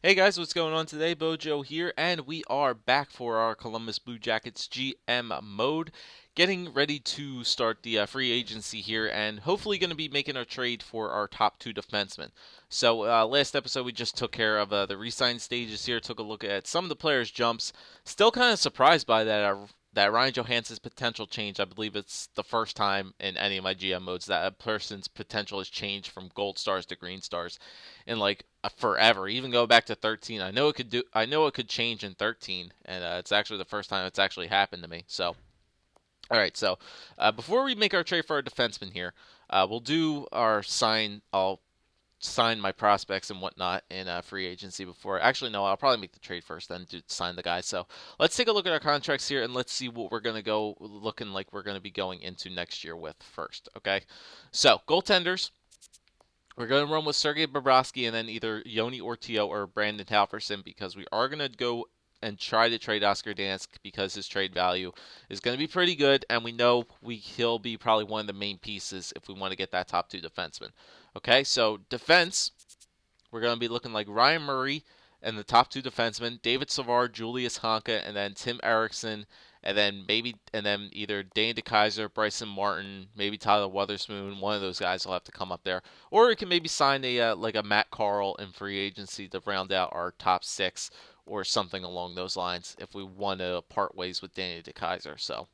Hey guys, what's going on today? BOJoeKO here, and we are back for our Columbus Blue Jackets GM mode, getting ready to start the free agency here, and hopefully going to be making our trade for our top two defensemen. So last episode we just took care of the re-sign stages here, took a look at some of the players' jumps. Still kind of surprised by that Ryan Johansson's potential change. I believe it's the first time in any of my GM modes that a person's potential has changed from gold stars to green stars in like forever. Even go back to 13. I know it could do. I know it could change in 13, and it's actually the first time it's actually happened to me. So, all right. So, before we make our trade for our defenseman here, we'll do our sign. I'll sign my prospects and whatnot in free agency before. Actually, no. I'll probably make the trade first, then do sign the guys. So let's take a look at our contracts here and let's see what we're gonna go looking like we're gonna be going into next year with first. Okay. So goaltenders. We're going to run with Sergei Bobrovsky and then either Yoni Ortio or Brandon Halverson because we are going to go and try to trade Oscar Dansk because his trade value is going to be pretty good, and we know he'll be probably one of the main pieces if we want to get that top two defenseman. Okay, so defense, we're going to be looking like Ryan Murray and the top two defensemen, David Savard, Julius Honka, and then Tim Erickson, and then either Dane DeKeyser, Bryson Martin, maybe Tyler Weatherspoon. One of those guys will have to come up there, or we can maybe sign a like a Matt Carl in free agency to round out our top six, or something along those lines if we want to part ways with Danny DeKeyser. So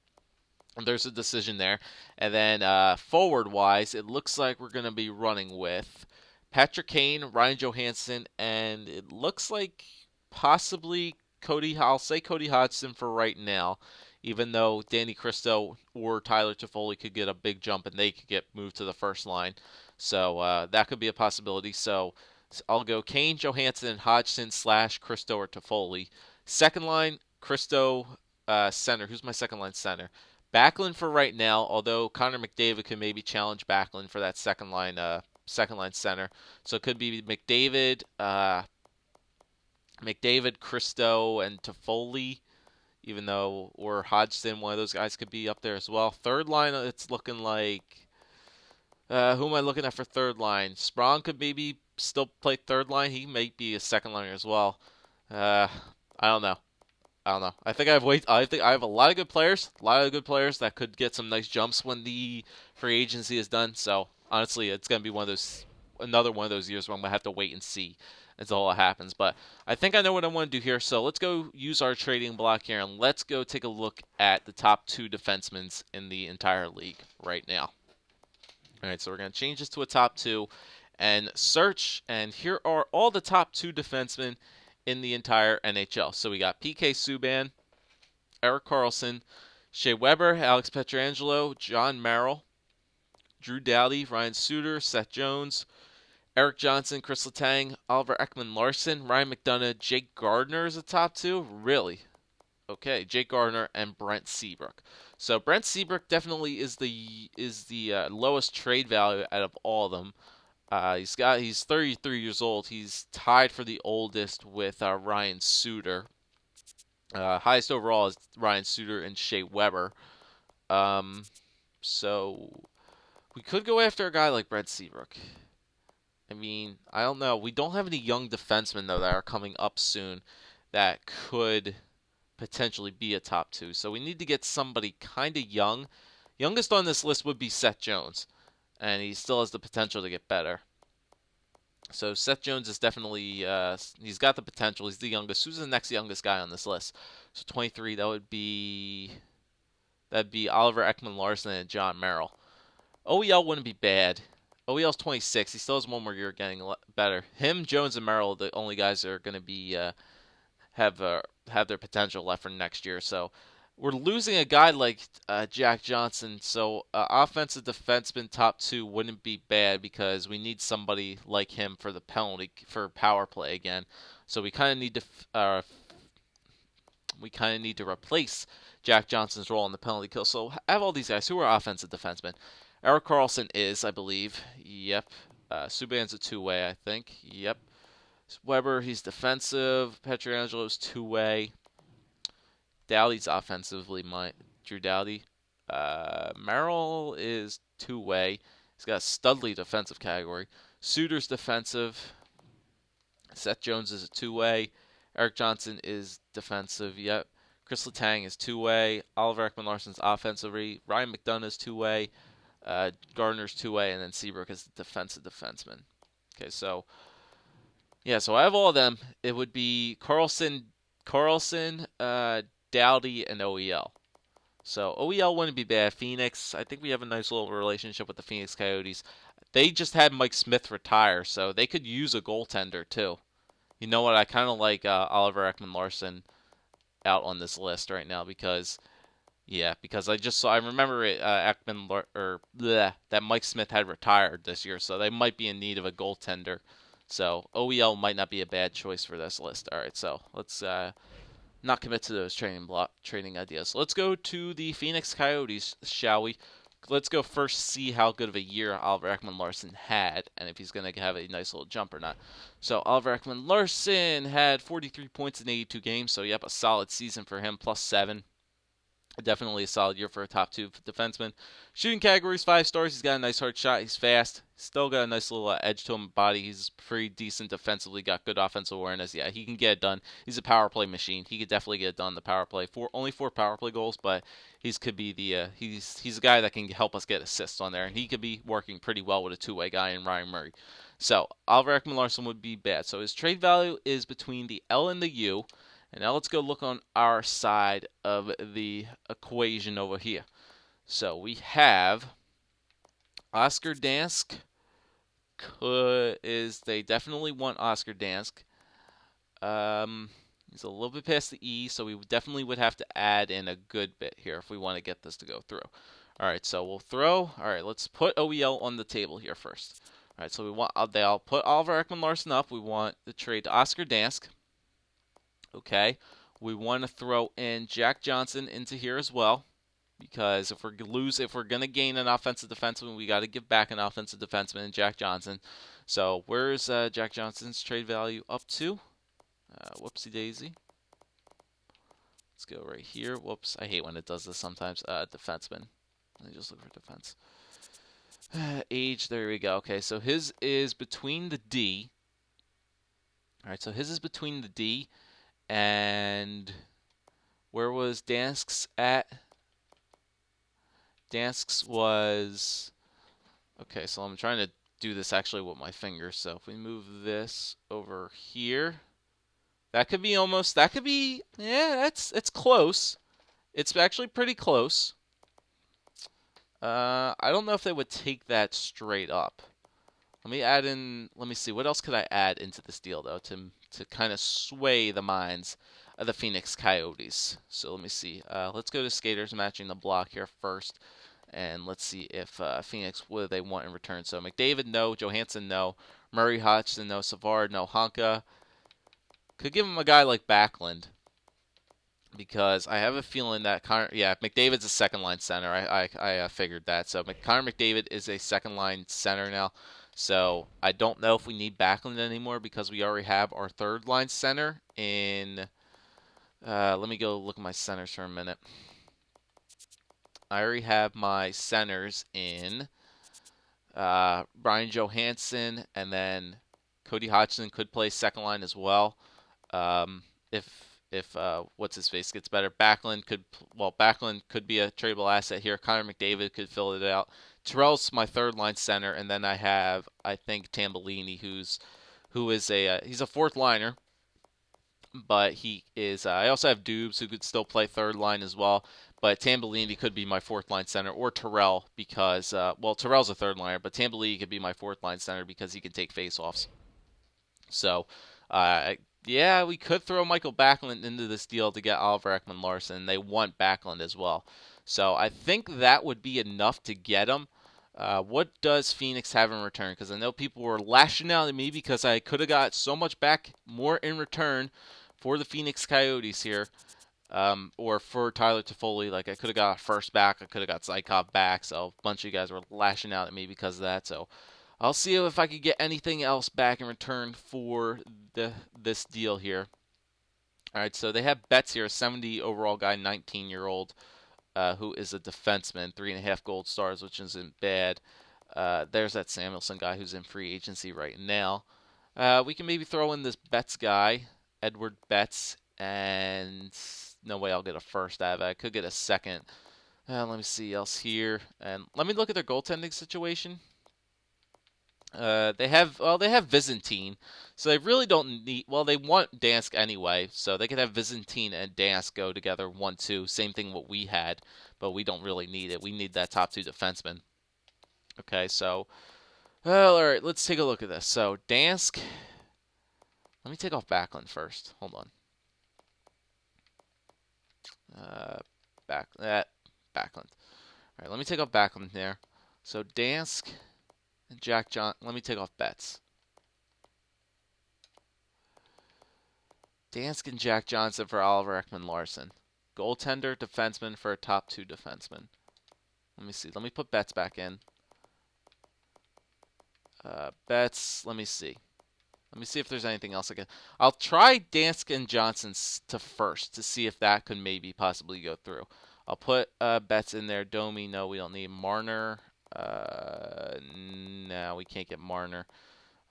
there's a decision there. And then forward wise, it looks like we're going to be running with Patrick Kane, Ryan Johansson, and it looks like possibly Cody. I'll say Cody Hodgson for right now, even though Danny Cristo or Tyler Toffoli could get a big jump and they could get moved to the first line. So that could be a possibility. So I'll go Kane, Johansson, and Hodgson slash Cristo or Toffoli. Second line, Cristo, center. Who's my second line center? Backlund for right now, although Connor McDavid could maybe challenge Backlund for that second line center. So it could be McDavid, Cristo, and Toffoli, even though or Hodgson, one of those guys could be up there as well. Third line, it's looking like who am I looking at for third line? Sprong could maybe still play third line. He may be a second liner as well. Uh, I don't know. I don't know. I think I have a lot of good players, that could get some nice jumps when the free agency is done. So honestly, it's gonna be another one of those years where I'm gonna have to wait and see until it happens. But I think I know what I want to do here. So let's go use our trading block here and let's go take a look at the top two defensemen in the entire league right now. All right, so we're gonna change this to a top two and search, and here are all the top two defensemen in the entire NHL. So we got PK Subban, Erik Karlsson, Shea Weber, Alex Pietrangelo, John Merrill, Drew Doughty, Ryan Suter, Seth Jones, Eric Johnson, Chris Letang, Oliver Ekman-Larsson, Ryan McDonough, Jake Gardiner is a top two. Really? Okay, Jake Gardiner and Brent Seabrook. So Brent Seabrook definitely is the lowest trade value out of all of them. He's 33 years old. He's tied for the oldest with Ryan Suter. Highest overall is Ryan Suter and Shea Weber. Um, so we could go after a guy like Brent Seabrook. I mean, I don't know. We don't have any young defensemen though that are coming up soon that could potentially be a top two. So we need to get somebody kind of young. Youngest on this list would be Seth Jones, and he still has the potential to get better. So Seth Jones is definitely he's got the potential. He's the youngest. Who's the next youngest guy on this list? So 23. That'd be Oliver Ekman-Larsson and John Merrill. OEL wouldn't be bad. OEL's 26. He still has one more year getting better. Him, Jones, and Merrill are the only guys that are going to be have their potential left for next year. So we're losing a guy like Jack Johnson. So offensive defenseman top two wouldn't be bad because we need somebody like him for the penalty for power play again. So we kind of need to replace Jack Johnson's role in the penalty kill. So I have all these guys who are offensive defensemen. Erik Karlsson is, I believe. Yep. Subban's a two-way, I think. Yep. Weber, he's defensive. Pietrangelo's two-way. Doughty's offensively, Drew Doughty. Merrill is two-way. He's got a Studley defensive category. Suter's defensive. Seth Jones is a two-way. Eric Johnson is defensive. Yep. Chris Letang is two-way. Oliver Ekman-Larsson's offensively. Ryan McDonough is two-way. Gardner's two-way, and then Seabrook is the defensive defenseman. Okay, so yeah, so I have all of them. It would be Carlson, Dowdy, and OEL. So OEL wouldn't be bad. Phoenix, I think we have a nice little relationship with the Phoenix Coyotes. They just had Mike Smith retire, so they could use a goaltender too. You know what? I kind of like Oliver Ekman-Larsson out on this list right now because I remember it that Mike Smith had retired this year, so they might be in need of a goaltender. So OEL might not be a bad choice for this list. All right, so let's not commit to those training ideas. So let's go to the Phoenix Coyotes, shall we? Let's go first see how good of a year Oliver Ekman-Larsson had and if he's going to have a nice little jump or not. So Oliver Ekman-Larsson had 43 points in 82 games, so yep, a solid season for him, +7. Definitely a solid year for a top two defenseman. Shooting categories, 5 stars. He's got a nice hard shot. He's fast. Still got a nice little edge to him body. He's pretty decent defensively. Got good offensive awareness. Yeah, he can get it done. He's a power play machine. He could definitely get it done. The power play. Only 4 power play goals, but he's could be the he's a guy that can help us get assists on there, and he could be working pretty well with a two-way guy in Ryan Murray. So Oliver Ekman-Larsson would be bad. So his trade value is between the L and the U. And now let's go look on our side of the equation over here. So we have Oscar Dansk. They definitely want Oscar Dansk. He's a little bit past the E, so we definitely would have to add in a good bit here if we want to get this to go through. All right, so we'll throw. All right, let's put OEL on the table here first. All right, so I'll put Oliver Ekman-Larsson up. We want the trade to Oscar Dansk. Okay, we want to throw in Jack Johnson into here as well, because if we're gonna gain an offensive defenseman, we got to give back an offensive defenseman in Jack Johnson. So where's Jack Johnson's trade value up to? Whoopsie daisy. Let's go right here. Whoops, I hate when it does this sometimes. Defenseman. Let me just look for defense. Age. There we go. Okay, so his is between the D. All right, so his is between the D. And where was Dansk's at? Dansk's was... Okay, so I'm trying to do this actually with my fingers. So if we move this over here, yeah, it's close. It's actually pretty close. I don't know if they would take that straight up. Let me see, what else could I add into this deal, though, to kind of sway the minds of the Phoenix Coyotes. So let me see. Let's go to skaters matching the block here first, and let's see if Phoenix, what do they want in return. So McDavid, no. Johansson, no. Murray, Hodgson, no. Savard, no. Honka. Could give him a guy like Backlund, because I have a feeling that McDavid's a second-line center. I figured that. So Connor McDavid is a second-line center now. So I don't know if we need Backlund anymore because we already have our third-line center in... let me go look at my centers for a minute. I already have my centers in Brian Johansson, and then Cody Hodgson could play second line as well. If what's his face gets better, Backlund could be a tradable asset here. Connor McDavid could fill it out. Terrell's my third line center, and then I have, I think, Tambellini, he's a fourth liner, but he is. I also have Dubes, who could still play third line as well. But Tambellini could be my fourth line center, or Terrell, because Terrell's a third liner, but Tambellini could be my fourth line center because he can take faceoffs. So, we could throw Michael Backlund into this deal to get Oliver Ekman-Larsson. They want Backlund as well. So I think that would be enough to get him. What does Phoenix have in return? Because I know people were lashing out at me because I could have got so much back more in return for the Phoenix Coyotes here. Or for Tyler Toffoli. Like, I could have got a first back. I could have got Zykov back. So a bunch of you guys were lashing out at me because of that. So I'll see if I could get anything else back in return for this deal here. All right, so they have Betts here, a 70 overall guy, 19-year-old, who is a defenseman, 3.5 gold stars, which isn't bad. There's that Samuelson guy who's in free agency right now. We can maybe throw in this Betts guy, Edward Betts, and no way I'll get a first out of it. I could get a second. Let me see else here, and let me look at their goaltending situation. They have Byzantine, so they really don't need. Well, they want Dansk anyway, so they could have Byzantine and Dansk go together 1-2. Same thing what we had, but we don't really need it. We need that top two defenseman. Okay, so well, all right, let's take a look at this. So Dansk, let me take off Backlund first. Hold on. Uh, back that Backlund. All right, let me take off Backlund there. So Dansk and Jack John. Let me take off Betts. Dansk and Jack Johnson for Oliver Ekman-Larsson. Goaltender, defenseman for a top two defenseman. Let me see. Let me put Betts back in. Betts. Let me see. Let me see if there's anything else I can. I'll try Dansk and Johnson to first to see if that could maybe possibly go through. I'll put Betts in there. Domi, no, we don't need. Marner. No, we can't get Marner.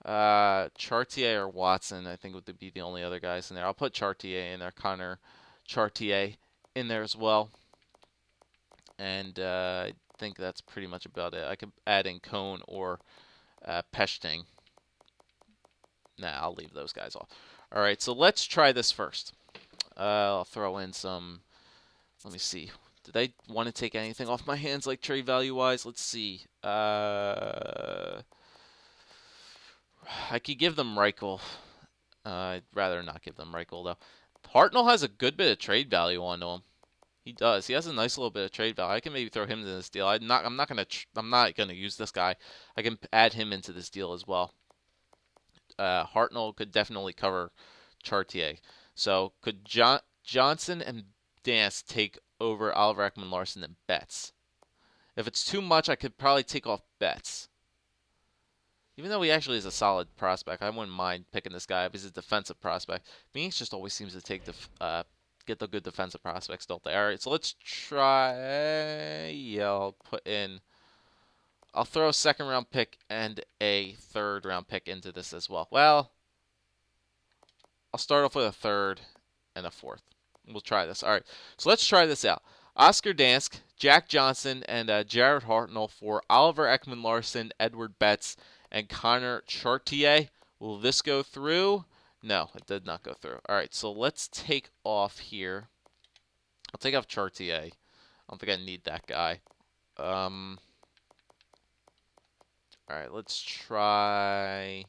Chartier or Watson, I think would be the only other guys in there. I'll put Chartier in there. Connor Chartier in there as well. And I think that's pretty much about it. I could add in Cone or Peshting. Nah, I'll leave those guys off. All right, so let's try this first. I'll throw in some. Let me see. Did I want to take anything off my hands, like trade value wise? Let's see. I could give them Reichel. I'd rather not give them Reichel though. Hartnell has a good bit of trade value onto him. He does. He has a nice little bit of trade value. I can maybe throw him into this deal. I'm not gonna use this guy. I can add him into this deal as well. Hartnell could definitely cover Chartier. So could Johnson and Dance take over Oliver Ekman-Larsson and Betts? If it's too much, I could probably take off Betts. Even though he actually is a solid prospect, I wouldn't mind picking this guy up. He's a defensive prospect. Phoenix just always seems to take get the good defensive prospects, don't they? All right, so let's try. Yeah, I'll throw a second round pick and a third round pick into this as well. Well, I'll start off with a third and a fourth. We'll try this. All right, so let's try this out. Oscar Dansk, Jack Johnson, and Jared Hartnell for Oliver Ekman-Larsson, Edward Betts, and Connor Chartier. Will this go through? No, it did not go through. All right, so let's take off here. I'll take off Chartier. I don't think I need that guy. All right, let's try.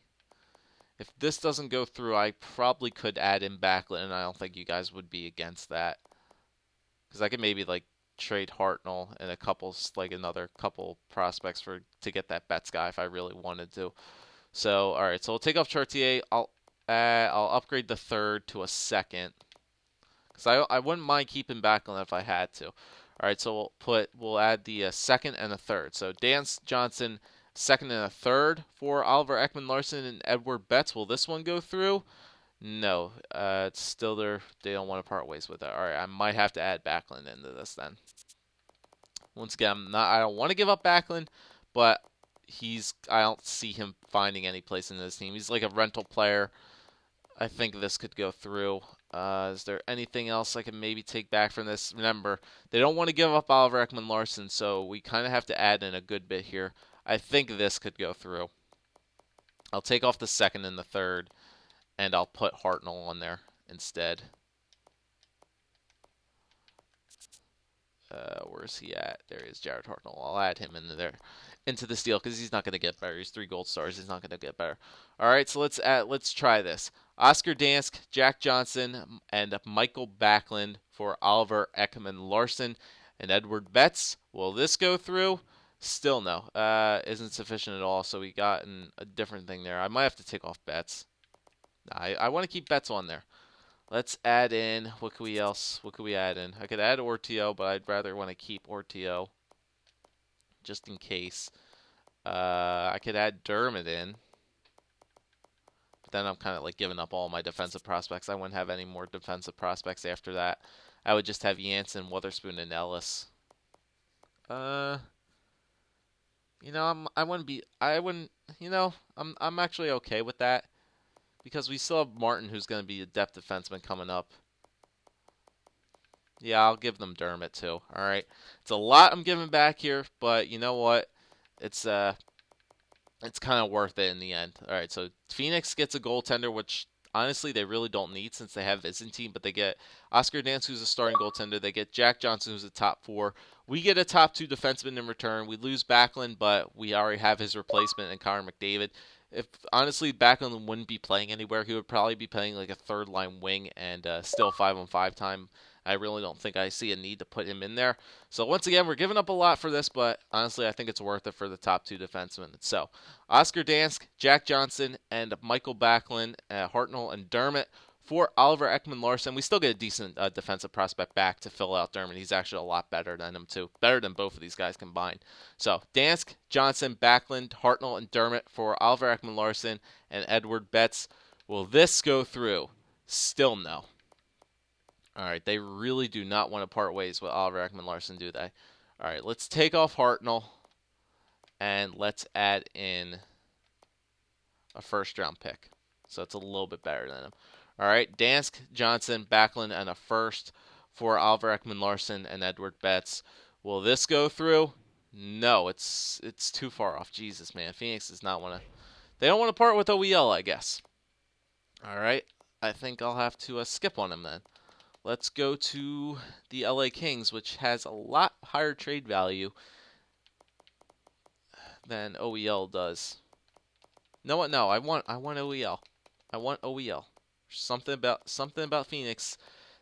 If this doesn't go through, I probably could add in Backlund, and I don't think you guys would be against that. Because I could maybe like trade Hartnell and another couple prospects to get that Betts guy if I really wanted to. So all right, so we'll take off Chartier. I'll upgrade the third to a second because I wouldn't mind keeping Backlund if I had to. All right, so we'll add the second and a third. So Dance Johnson, second and a third for Oliver Ekman-Larsson and Edward Betts. Will this one go through? No, it's still there. They don't want to part ways with it. All right, I might have to add Backlund into this then. Once again, I don't want to give up Backlund, but I don't see him finding any place in this team. He's like a rental player. I think this could go through. Is there anything else I can maybe take back from this? Remember, they don't want to give up Oliver Ekman-Larsson, so we kind of have to add in a good bit here. I think this could go through. I'll take off the second and the third, and I'll put Hartnell on there instead. Where's he at? There he is, Jared Hartnell. I'll add him into this deal because he's not going to get better. He's 3 gold stars. He's not going to get better. All right, so let's try this. Oscar Dansk, Jack Johnson, and Michael Backlund for Oliver Ekman-Larsson and Edward Betts. Will this go through? Still no. Isn't sufficient at all. So we got a different thing there. I might have to take off Betts. I want to keep Betts on there. Let's add in, what could we add in? I could add Ortio, but I'd rather want to keep Ortio just in case. I could add Dermott in. But then I'm kind of like giving up all my defensive prospects. I wouldn't have any more defensive prospects after that. I would just have Jansen, Witherspoon, and Ellis. I'm actually okay with that. because we still have Martin, who's going to be a depth defenseman coming up. Yeah, I'll give them Dermott too. All right, it's a lot I'm giving back here, but you know what? It's it's kind of worth it in the end. All right, so Phoenix gets a goaltender, which honestly they really don't need since they have Byzantine, but they get Oscar Dance, who's a starting goaltender. They get Jack Johnson, who's a top 4. We get a top 2 defenseman in return. We lose Backlund, but we already have his replacement in Connor McDavid. If honestly Backlund wouldn't be playing anywhere, he would probably be playing like a third line wing and still 5-on-5 time. I really don't think I see a need to put him in there. So once again, we're giving up a lot for this, but honestly, I think it's worth it for the top 2 defensemen. So Oscar Dansk, Jack Johnson, and Michael Backlund, Hartnell, and Dermott for Oliver Ekman-Larsson. We still get a decent defensive prospect back to fill out Dermott. He's actually a lot better than him, too. Better than both of these guys combined. So Dansk, Johnson, Backlund, Hartnell, and Dermott for Oliver Ekman-Larsson and Edward Betts. Will this go through? Still no. All right, they really do not want to part ways with Oliver Ekman-Larsson, do they? All right, let's take off Hartnell, and let's add in a first-round pick. So it's a little bit better than him. All right, Dansk, Johnson, Backlund, and a first for Oliver Ekman-Larsson and Edward Betts. Will this go through? No, it's too far off. Jesus, man. Phoenix does not want to. They don't want to part with OEL, I guess. All right, I think I'll have to skip on him then. Let's go to the LA Kings, which has a lot higher trade value than OEL does. No, what? No, I want OEL. I want OEL. Something about Phoenix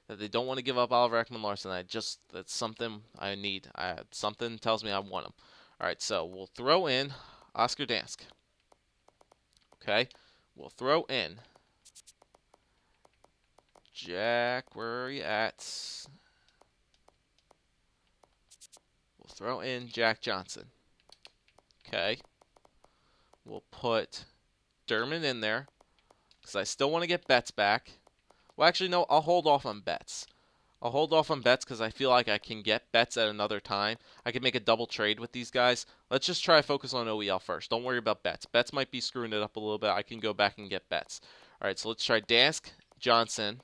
that they don't want to give up Oliver Ekman-Larsson. That's something I need. Something tells me I want him. All right, so we'll throw in Oscar Dansk. Okay, we'll throw in Jack. Where are you at? We'll throw in Jack Johnson. Okay, we'll put Dermott in there because I still want to get Betts back. Well, actually, no, I'll hold off on Betts. I'll hold off on Betts because I feel like I can get Betts at another time. I can make a double trade with these guys. Let's just try to focus on OEL first. Don't worry about Betts. Betts might be screwing it up a little bit. I can go back and get Betts. All right, so let's try Dansk, Johnson.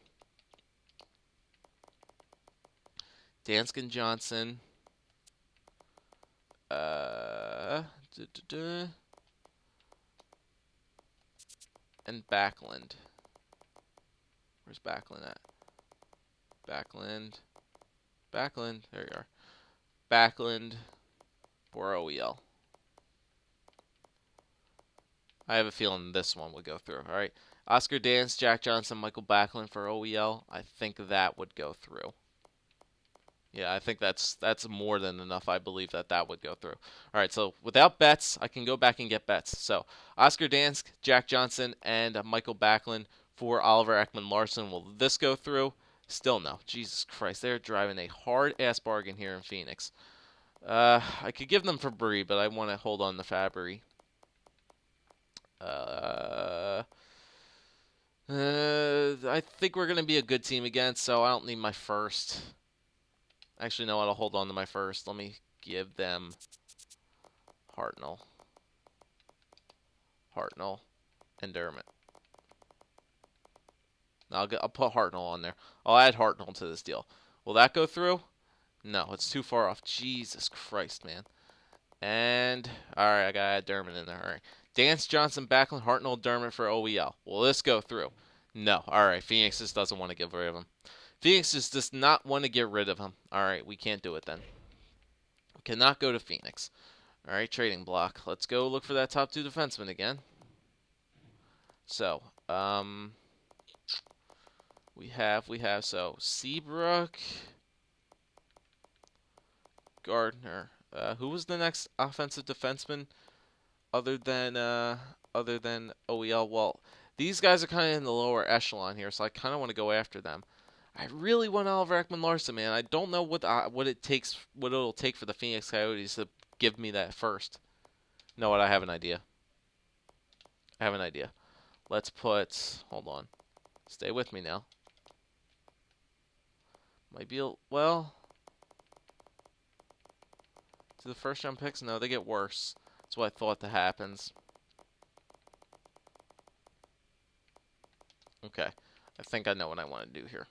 Dansk and Johnson. And Backlund. Where's Backlund at? Backlund. There you are. Backlund for OEL. I have a feeling this one would go through. All right. Oscar Dansk, Jack Johnson, Michael Backlund for OEL. I think that would go through. Yeah, I think that's more than enough. I believe that would go through. All right, so without Betts, I can go back and get Betts. So Oscar Dansk, Jack Johnson, and Michael Backlund for Oliver Ekman-Larsson. Will this go through? Still no. Jesus Christ, they're driving a hard-ass bargain here in Phoenix. I could give them Fabry, but I want to hold on to Fabry. I think we're going to be a good team again, so I don't need my first. Actually, no, I'll hold on to my first. Let me give them Hartnell, and Dermott. I'll put Hartnell on there. I'll add Hartnell to this deal. Will that go through? No, it's too far off. Jesus Christ, man. And, alright, I gotta add Dermott in there. Alright. Dansk, Johnson, Backlund, Hartnell, Dermott for OEL. Will this go through? No. Alright, Phoenix just doesn't want to get rid of him. Phoenix just does not want to get rid of him. Alright, we can't do it then. We cannot go to Phoenix. Alright, trading block. Let's go look for that top 2 defenseman again. So, we have, so, Seabrook, Gardner. Who was the next offensive defenseman other than OEL? Well, these guys are kind of in the lower echelon here, so I kind of want to go after them. I really want Oliver Ekman-Larsson, man. I don't know what it'll take for the Phoenix Coyotes to give me that first. You know what? I have an idea. Let's put. Hold on. Stay with me now. Might be well. Do the first round picks? No, they get worse. That's what I thought that happens. Okay. I think I know what I want to do here.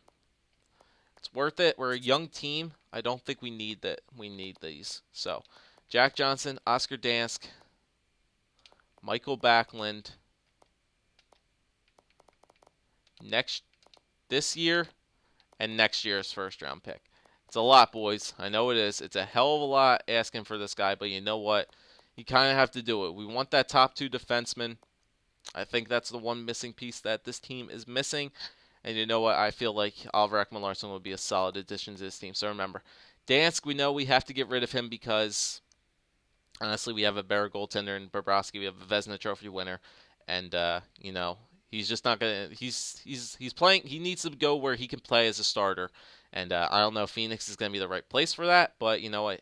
It's worth it. We're a young team. I don't think we need that. We need these. So, Jack Johnson, Oscar Dansk, Michael Backlund. This year and next year's first round pick. It's a lot, boys. I know it is. It's a hell of a lot asking for this guy, but you know what? You kind of have to do it. We want that top 2 defenseman. I think that's the one missing piece that this team is missing. And you know what? I feel like Oliver Ekman-Larsson would be a solid addition to this team. So remember, Dansk, we know we have to get rid of him because honestly, we have a better goaltender in Bobrovsky. We have a Vezina Trophy winner, and he's just not gonna. He's playing. He needs to go where he can play as a starter, and I don't know if Phoenix is gonna be the right place for that. But you know what?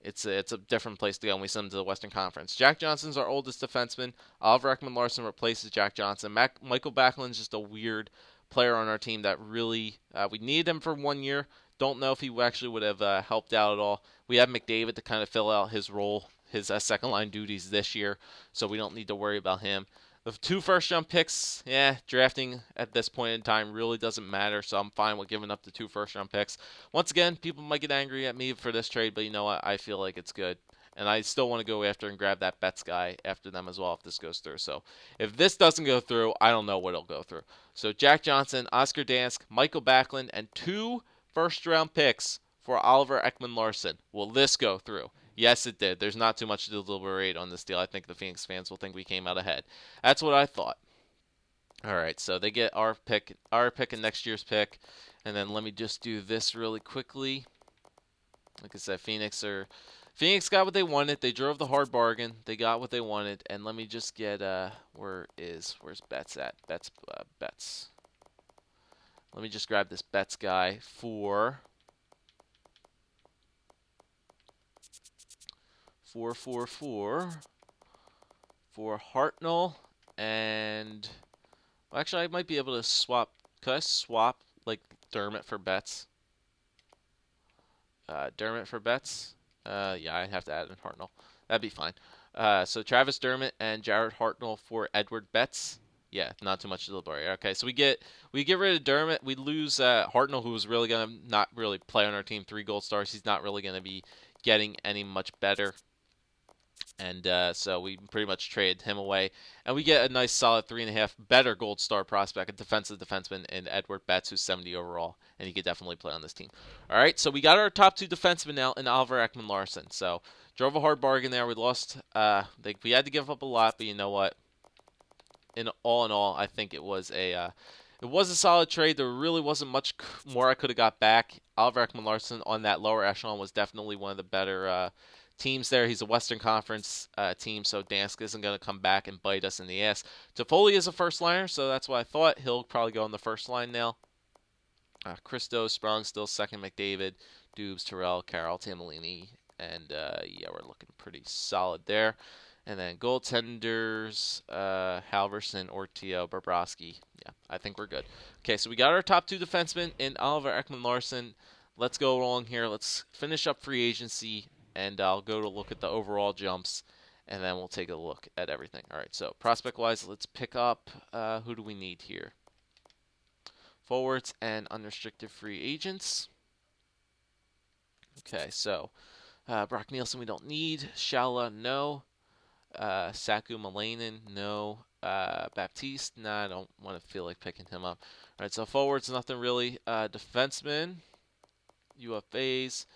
It's a different place to go, and we send him to the Western Conference. Jack Johnson's our oldest defenseman. Oliver Ekman-Larsson replaces Jack Johnson. Michael Backlund's just a weird player on our team that really we needed him for 1 year. Don't know if he actually would have helped out at all. We have McDavid to kind of fill out his role, his second line duties this year, so we don't need to worry about him. The 2 first-round picks, drafting at this point in time really doesn't matter, so I'm fine with giving up the 2 first-round picks. Once again, people might get angry at me for this trade, but you know what? I feel like it's good. And I still want to go after and grab that Betts guy after them as well if this goes through. So if this doesn't go through, I don't know what it'll go through. So Jack Johnson, Oscar Dansk, Michael Backlund, and 2 first-round picks for Oliver Ekman-Larsson. Will this go through? Yes, it did. There's not too much to deliberate on this deal. I think the Phoenix fans will think we came out ahead. That's what I thought. All right, so they get our pick and next year's pick. And then let me just do this really quickly. Like I said, Phoenix got what they wanted. They drove the hard bargain. They got what they wanted. And let me just get where's Betts at? Betts. Let me just grab this Betts guy for 444 for Hartnell, and well, actually I might be able to swap. Could I swap like Dermott for Betts? Dermott for Betts? Yeah, I'd have to add in Hartnell. That'd be fine. So Travis Dermott and Jared Hartnell for Edward Betts. Yeah, not too much to deliberate. Okay, so we get rid of Dermott. We lose Hartnell, who was really gonna not really play on our team. 3 gold stars. He's not really gonna be getting any much better. And so we pretty much trade him away. And we get a nice solid 3.5 better gold star prospect, a defensive defenseman in Edward Betts, who's 70 overall. And he could definitely play on this team. All right, so we got our top 2 defensemen now in Oliver Ekman-Larsson. So drove a hard bargain there. We lost. We had to give up a lot, but you know what? In all, I think it was a solid trade. There really wasn't much more I could have got back. Oliver Ekman-Larsson on that lower echelon was definitely one of the better teams there. He's a Western Conference team, so Dansk isn't going to come back and bite us in the ass. Toffoli is a first liner, so that's what I thought. He'll probably go on the first line now. Christo, Sprung still second, McDavid, Dubes, Terrell, Carroll, Tamolini, and we're looking pretty solid there. And then goaltenders, Halverson, Ortio, Bobrovsky. Yeah, I think we're good. Okay, so we got our top 2 defensemen in Oliver Ekman-Larsson. Let's go along here. Let's finish up free agency, and I'll go to look at the overall jumps, and then we'll take a look at everything. All right, so prospect-wise, let's pick up who do we need here? Forwards and unrestricted free agents. Okay, so Brock Nielsen we don't need. Shala, no. Saku Malainen, no. Baptiste, nah, I don't want to feel like picking him up. All right, so forwards, nothing really. Defensemen, UFAs.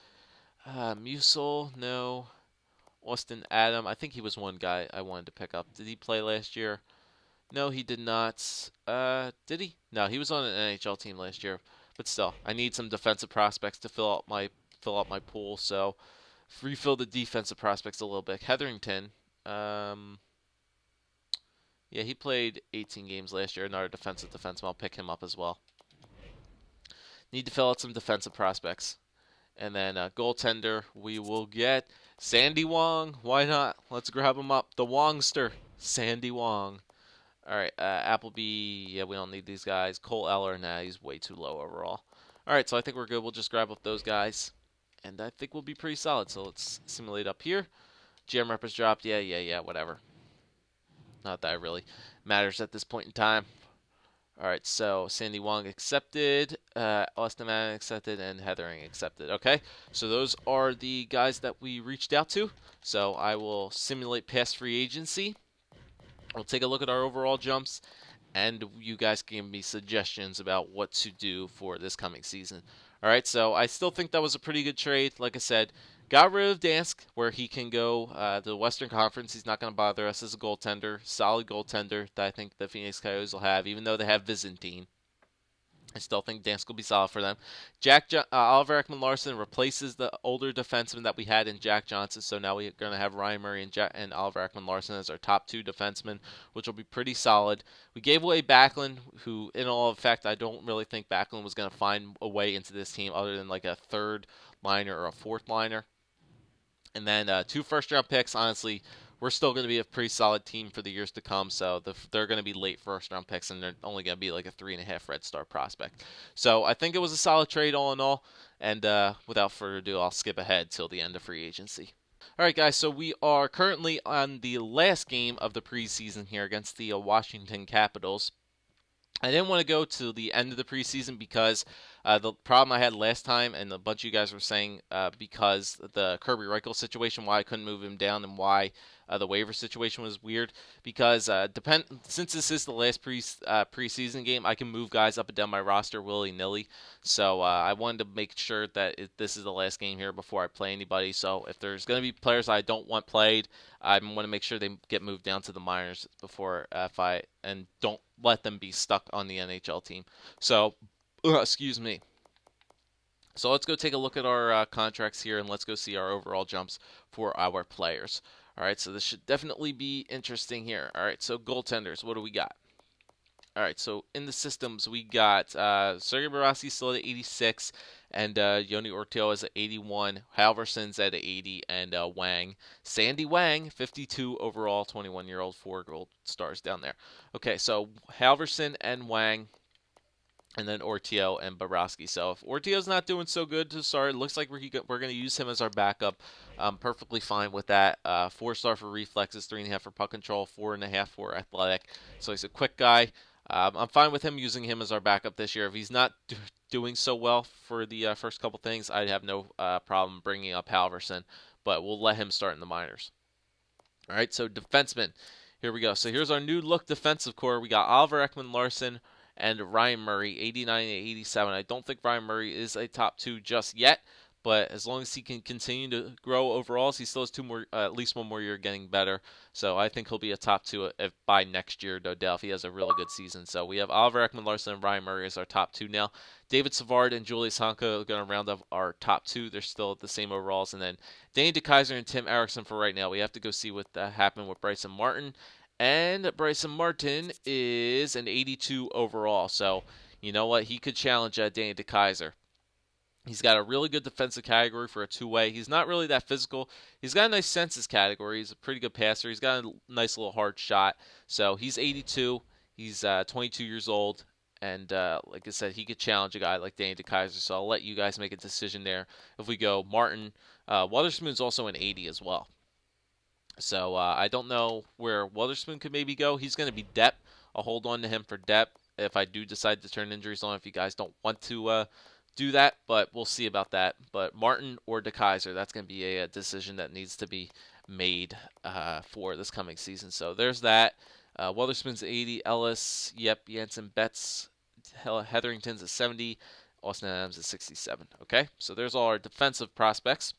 Musil, no. Austin Adam, I think he was one guy I wanted to pick up. Did he play last year? No, he did not. Did he? No, he was on an NHL team last year. But still, I need some defensive prospects to fill out my pool. So refill the defensive prospects a little bit. Hetherington. Yeah, he played 18 games last year. Another defensive defenseman. I'll pick him up as well. Need to fill out some defensive prospects. And then goaltender, we will get Sandy Wong. Why not? Let's grab him up. The Wongster, Sandy Wong. All right, Appleby, yeah, we don't need these guys. Cole Eller, nah, he's way too low overall. All right, so I think we're good. We'll just grab up those guys, and I think we'll be pretty solid. So let's simulate up here. GM rep has dropped. Yeah, whatever. Not that it really matters at this point in time. All right, so Sandy Wong accepted, Austin Madden accepted, and Heathering accepted. Okay, so those are the guys that we reached out to. So I will simulate past free agency. We'll take a look at our overall jumps, and you guys can give me suggestions about what to do for this coming season. All right, so I still think that was a pretty good trade. Like I said, got rid of Dansk, where he can go to the Western Conference. He's not going to bother us as a goaltender, solid goaltender that I think the Phoenix Coyotes will have, even though they have Byzantine. I still think Dansk will be solid for them. Oliver Ekman-Larsson replaces the older defenseman that we had in Jack Johnson, so now we're going to have Ryan Murray and Oliver Ekman-Larsson as our top two defensemen, which will be pretty solid. We gave away Backlund, who, in all effect, I don't really think Backlund was going to find a way into this team other than like a third liner or a fourth liner. And then 2 first-round picks, honestly, we're still going to be a pretty solid team for the years to come. So they're going to be late first-round picks, and they're only going to be like a 3.5 Red Star prospect. So I think it was a solid trade all in all. And without further ado, I'll skip ahead till the end of free agency. All right, guys, so we are currently on the last game of the preseason here against the Washington Capitals. I didn't want to go to the end of the preseason because the problem I had last time, and a bunch of you guys were saying because the Kirby Reichel situation, why I couldn't move him down, and why the waiver situation was weird. Because since this is the last preseason game, I can move guys up and down my roster willy-nilly. So I wanted to make sure that this is the last game here before I play anybody. So if there's going to be players I don't want played, I want to make sure they get moved down to the minors before and don't let them be stuck on the NHL team. So, excuse me. So let's go take a look at our contracts here, and let's go see our overall jumps for our players. All right, so this should definitely be interesting here. All right, so goaltenders, what do we got? All right, so in the systems, we got Sergei Bobrovsky still at 86, and Yoni Ortio is at 81, Halverson's at 80, and Sandy Wang, 52 overall, 21-year-old, 4 gold stars down there. Okay, so Halverson and Wang, and then Ortio and Bobrovsky. So if Ortio's not doing so good to start, it looks like we're going to use him as our backup. I'm perfectly fine with that. 4-star for reflexes, 3.5 for puck control, 4.5 for athletic. So he's a quick guy. I'm fine with using him as our backup this year. If he's not doing so well for the first couple things, I'd have no problem bringing up Halverson, but we'll let him start in the minors. All right, so defenseman. Here we go. So here's our new look defensive core. We got Oliver Ekman-Larsson and Ryan Murray, 89 and 87. I don't think Ryan Murray is a top 2 just yet, but as long as he can continue to grow overall, he still has at least one more year getting better. So I think he'll be a top 2 by next year, no doubt, if he has a really good season. So we have Oliver Ekman-Larsson and Ryan Murray as our top 2 now. David Savard and Julius Honka are going to round up our top 2. They're still at the same overalls. And then Danny DeKeyser and Tim Erickson for right now. We have to go see what happened with Bryson Martin. And Bryson Martin is an 82 overall. So, you know what? He could challenge Danny DeKeyser. He's got a really good defensive category for a two-way. He's not really that physical. He's got a nice senses category. He's a pretty good passer. He's got a nice little hard shot. So he's 82. He's 22 years old. And like I said, he could challenge a guy like Danny DeKeyser. So I'll let you guys make a decision there. If we go Martin, Wotherspoon's also an 80 as well. So I don't know where Wotherspoon could maybe go. He's going to be depth. I'll hold on to him for depth if I do decide to turn injuries on. If you guys don't want to do that, but we'll see about that. But Martin or DeKeyser, that's going to be a decision that needs to be made for this coming season. So there's that. Wotherspoon's 80, Ellis, Jansen, Betts, Hetherington's at 70, Austin Adams at 67. Okay, so there's all our defensive prospects.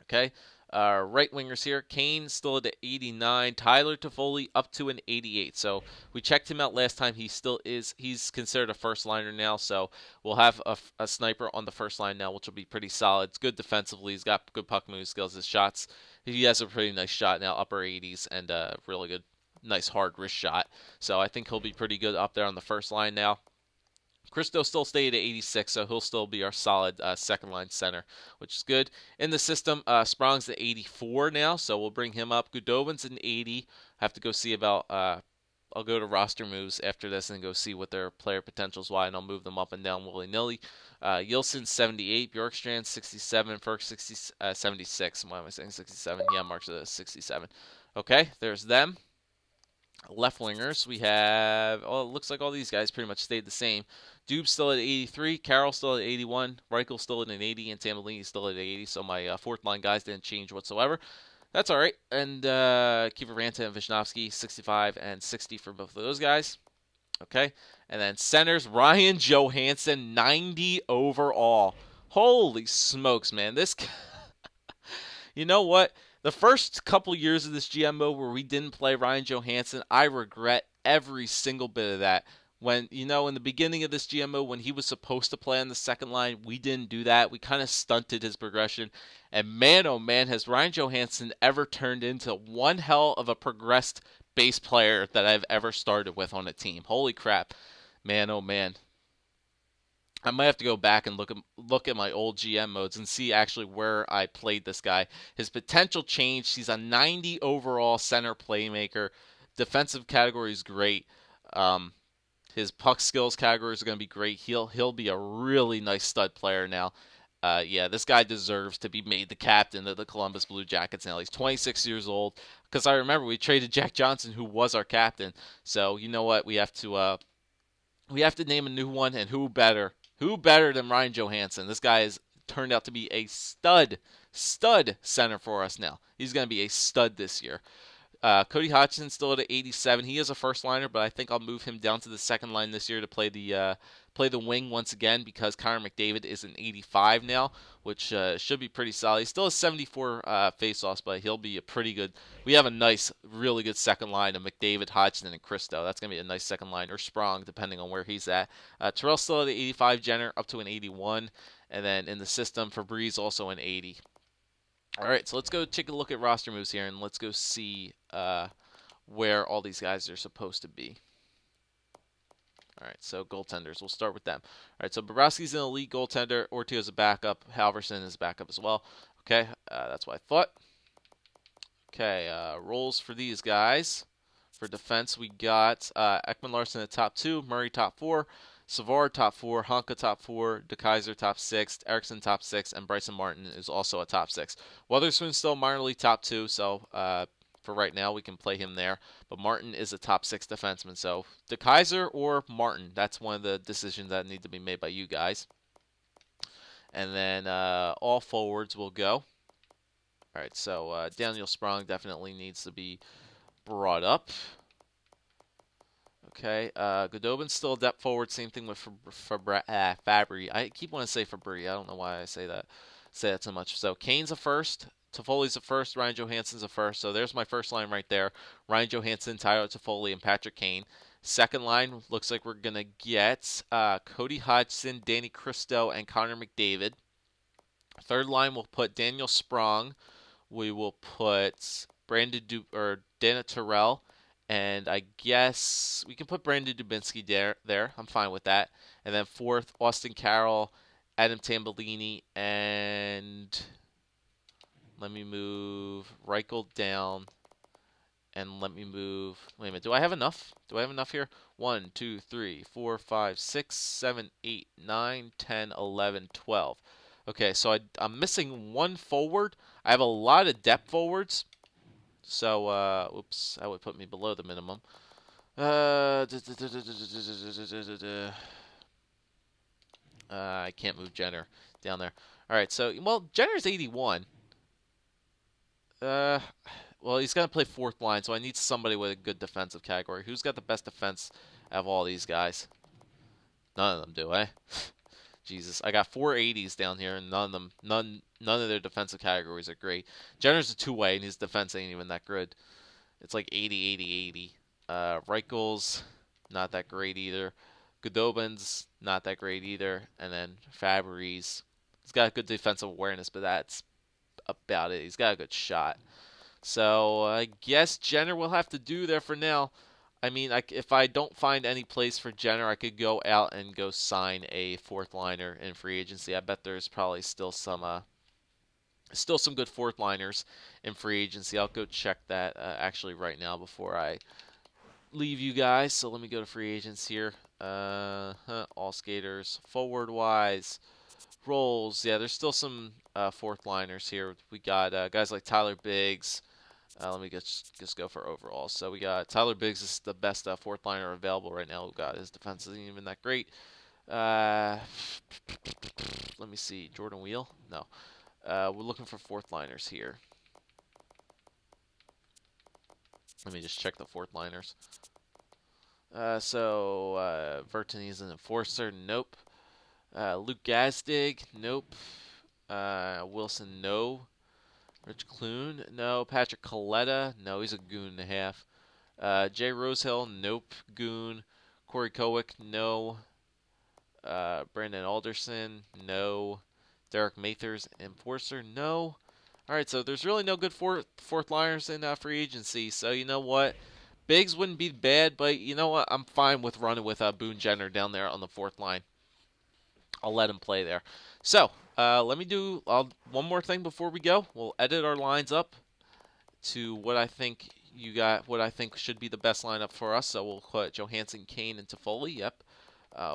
Okay. Right wingers here. Kane still at 89. Tyler Toffoli up to an 88. So we checked him out last time. He still is. He's considered a first liner now. So we'll have a sniper on the first line now, which will be pretty solid. It's good defensively. He's got good puck moving skills. His shots. He has a pretty nice shot now, upper 80s, and really good, nice hard wrist shot. So I think he'll be pretty good up there on the first line now. Christo still stayed at 86, so he'll still be our solid second-line center, which is good. In the system, Sprong's at 84 now, so we'll bring him up. Goudobin's at 80. I have to go see about I'll go to roster moves after this and go see what their player potentials are, and I'll move them up and down willy-nilly. Yilson's 78, Bjorkstrand 67, Ferk 76. Why am I saying 67? Yeah, Mark's at 67. Okay, there's them. Left wingers, we have, oh, it looks like all these guys pretty much stayed the same. Dube's still at 83, Carroll still at 81, Reichel still at an 80, and Tambellini still at 80. So my fourth line guys didn't change whatsoever. That's all right. And Kiva Ranta and Vishnowsky, 65 and 60 for both of those guys. Okay. And then centers, Ryan Johansson, 90 overall. Holy smokes, man. You know what? The first couple years of this GM mode where we didn't play Ryan Johansson, I regret every single bit of that. When, in the beginning of this GMO, when he was supposed to play on the second line, we didn't do that. We kind of stunted his progression. And man, oh man, has Ryan Johansson ever turned into one hell of a progressed base player that I've ever started with on a team. Holy crap. Man, oh man. I might have to go back and look at my old GM modes and see actually where I played this guy. His potential changed. He's a 90 overall center playmaker. Defensive category is great. His puck skills category is going to be great. He'll be a really nice stud player now. Yeah, this guy deserves to be made the captain of the Columbus Blue Jackets now. He's 26 years old. Because I remember we traded Jack Johnson, who was our captain. So you know what? We have to name a new one, and who better? Who better than Ryan Johansson? This guy has turned out to be a stud center for us now. He's going to be a stud this year. Cody Hodgson still at 87. He is a first liner, but I think I'll move him down to the second line this year to play the wing once again because Connor McDavid is an 85 now, which should be pretty solid. He still has 74 faceoffs, but he'll be a pretty good. We have a nice, really good second line of McDavid, Hodgson, and Christo. That's gonna be a nice second line, or Sprong, depending on where he's at. Terrell's still at 85. Jenner up to an 81, and then in the system, Febreze also an 80. All right, so let's go take a look at roster moves here, and let's go see where all these guys are supposed to be. All right, so goaltenders. We'll start with them. All right, so Bobrovsky's an elite goaltender. Ortio's a backup. Halverson is a backup as well. Okay, that's what I thought. Okay, roles for these guys. For defense, we got Ekman Larson at top 2, Murray top 4, Savard top 4, Honka top 4, DeKaiser top 6, Erickson top 6, and Bryson Martin is also a top 6. Weatherspoon's still minor league top 2, so for right now we can play him there. But Martin is a top 6 defenseman, so DeKaiser or Martin, that's one of the decisions that need to be made by you guys. And then all forwards will go. All right, so Daniel Sprong definitely needs to be brought up. Okay, Godobin's still a depth forward. Same thing with Fabry. I keep wanting to say Fabry. I don't know why I say that so much. So Kane's a first. Toffoli's a first. Ryan Johansson's a first. So there's my first line right there. Ryan Johansson, Tyler Toffoli, and Patrick Kane. Second line looks like we're gonna get Cody Hodgson, Danny Christo, and Connor McDavid. Third line we'll put Daniel Sprong. We will put Dana Terrell. And I guess we can put Brandon Dubinsky there. I'm fine with that. And then fourth, Austin Carroll, Adam Tambellini, and let me move Reichel down. And let me move. Wait a minute. Do I have enough? Do I have enough here? 1, 2, 3, 4, 5, 6, 7, 8, 9, 10, 11, 12. Okay, so I'm missing one forward. I have a lot of depth forwards. So, oops, that would put me below the minimum. I can't move Jenner down there. All right, so, well, Jenner's 81. Well, he's going to play fourth line, so I need somebody with a good defensive category. Who's got the best defense of all these guys? None of them do, eh? Jesus, I got 4 80s down here, and none of their defensive categories are great. Jenner's a two-way, and his defense ain't even that good. It's like 80, 80, 80. Reichel's not that great either. Godobin's not that great either. And then Fabry's, he's got good defensive awareness, but that's about it. He's got a good shot. So I guess Jenner will have to do there for now. I mean, if I don't find any place for Jenner, I could go out and go sign a fourth liner in free agency. I bet there's probably still some good fourth liners in free agency. I'll go check that actually right now before I leave you guys. So let me go to free agents here. All skaters, forward wise, roles. Yeah, there's still some fourth liners here. We got guys like Tyler Biggs. Let me just go for overall. So we got Tyler Biggs is the best fourth liner available right now. We got his defense isn't even that great. Let me see. Jordan Wheel? No. We're looking for fourth liners here. Let me just check the fourth liners. Vertines an enforcer? Nope. Luke Gazdig? Nope. Wilson? No. Rich Clune? No. Patrick Coletta? No, he's a goon and a half. Jay Rosehill? Nope. Goon. Corey Kowick? No. Brandon Alderson? No. Derek Mathers? Enforcer? No. Alright, so there's really no good fourth liners in free agency. So you know what? Biggs wouldn't be bad, but you know what? I'm fine with running with Boone Jenner down there on the fourth line. I'll let him play there. So, let me do one more thing before we go. We'll edit our lines up to what I think what I think should be the best lineup for us. So we'll put Johansson, Kane, and Toffoli. Yep.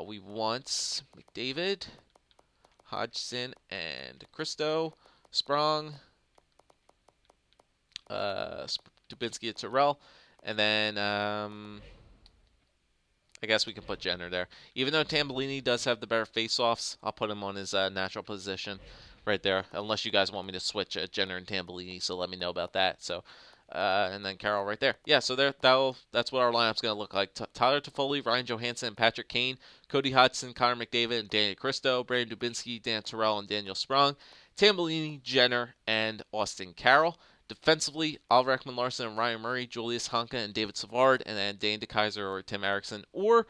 We want McDavid, Hodgson, and Christo, Sprong, Dubinsky, and Terrell, and then I guess we can put Jenner there. Even though Tambellini does have the better face-offs, I'll put him on his natural position right there. Unless you guys want me to switch Jenner and Tambellini, so let me know about that. So, and then Carroll right there. Yeah, so that's what our lineup's going to look like. Tyler Toffoli, Ryan Johansson, and Patrick Kane, Cody Hodgson, Connor McDavid, and Danny Cristo, Brandon Dubinsky, Dan Terrell, and Daniel Sprong, Tambellini, Jenner, and Austin Carroll. Defensively, Oliver Ekman-Larsson and Ryan Murray, Julius Honka and David Savard, and then Dane DeKeyser or Tim Erickson, or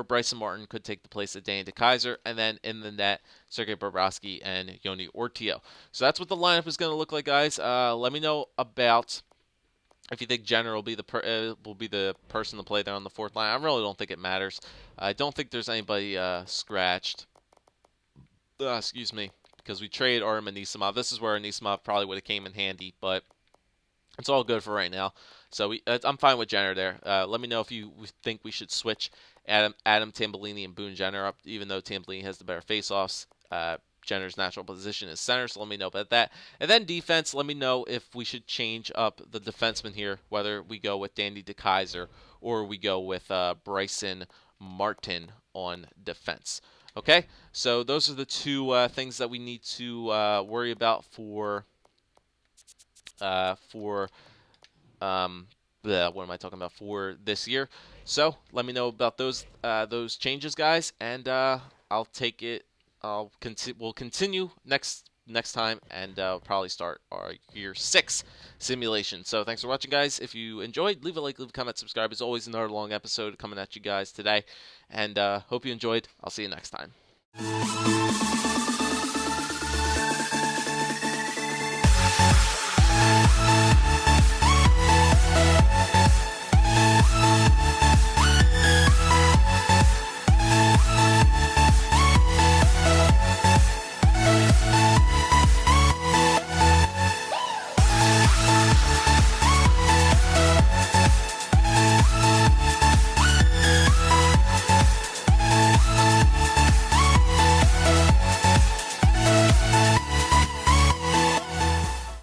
Bryson Martin could take the place of Dane DeKeyser, and then in the net, Sergei Bobrovsky and Yoni Ortio. So that's what the lineup is going to look like, guys. Let me know about if you think Jenner will be the person to play there on the fourth line. I really don't think it matters. I don't think there's anybody scratched. Excuse me. Because we traded Artem Anisimov. This is where Anisimov probably would have came in handy, but it's all good for right now. So I'm fine with Jenner there. Let me know if you think we should switch Adam Tambellini and Boone Jenner up, even though Tambellini has the better faceoffs. Jenner's natural position is center, so let me know about that. And then defense, let me know if we should change up the defenseman here, whether we go with Danny DeKeyser or we go with Bryson Martin on defense. Okay, so those are the two things that we need to worry about for what am I talking about for this year? So let me know about those changes, guys, and I'll take it. We'll continue next time, and probably start our year 6 simulation. So thanks for watching, guys. If you enjoyed, leave a like, leave a comment, subscribe. As always, another long episode coming at you guys today, and hope you enjoyed. I'll see you next time.